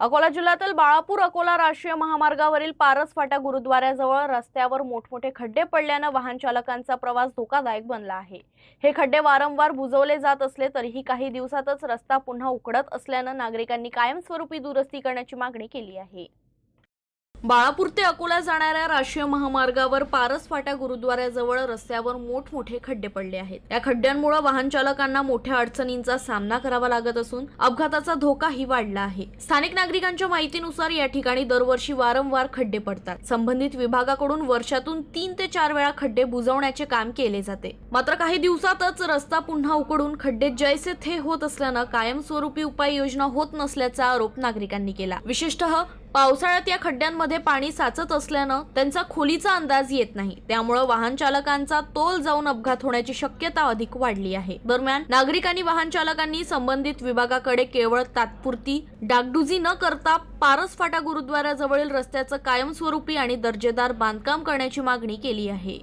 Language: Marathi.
अकोला जिल्ह्यातील बाळापूर अकोला राष्ट्रीय महामार्गावरील पारस फाटा गुरुद्वाराजवळ रस्त्यावर मोठमोठे खड्डे पडल्याने वाहन चालकांचा प्रवास धोकादायक बनला आहे। हे खड्डे वारंवार बुजवले जात असले तरीही काही दिवसातच रस्ता पुन्हा उखडत असल्याने नागरिकांनी कायमस्वरूपी दुरुस्ती करण्याची मागणी केली आहे। बाळापूर ते अकोला जाणाऱ्या राष्ट्रीय महामार्गावर पारस फाटा गुरुद्वाराजवळ रस्त्यावर मोठमोठे खड्डे पडले आहेत। या खड्ड्यांमुळे वाहन चालकांना मोठ्या अडचणींचा सामना करावा लागत असून अपघाताचा धोकाही वाढला आहे। स्थानिक नागरिकांच्या माहितीनुसार या ठिकाणी दरवर्षी वारंवार खड्डे पडतात। संबंधित विभागाकडून वर्षातून 3 ते 4 वेळा खड्डे बुजवण्याचे काम केले जाते। मात्र काही दिवसातच रस्ता पुन्हा उकडून खड्डे जैसे थे होत असल्याने कायमस्वरूपी उपाययोजना होत नसल्याचा आरोप नागरिकांनी केला। विशेषतः पावसाळ्यात या खड्ड्यांमध्ये पाणी साचत असल्याने त्यांचा खोलीचा अंदाज येत नाही, त्यामुळे वाहन चालकांचा तोल जाऊन अपघात होण्याची शक्यता अधिक वाढली आहे। दरम्यान नागरिकांनी वाहन चालकांनी संबंधित विभागाकडे केवळ तात्पुरती डागडुजी न करता पारस फाटा गुरुद्वाराजवळील रस्त्याचं कायमस्वरूपी आणि दर्जेदार बांधकाम करण्याची मागणी केली आहे।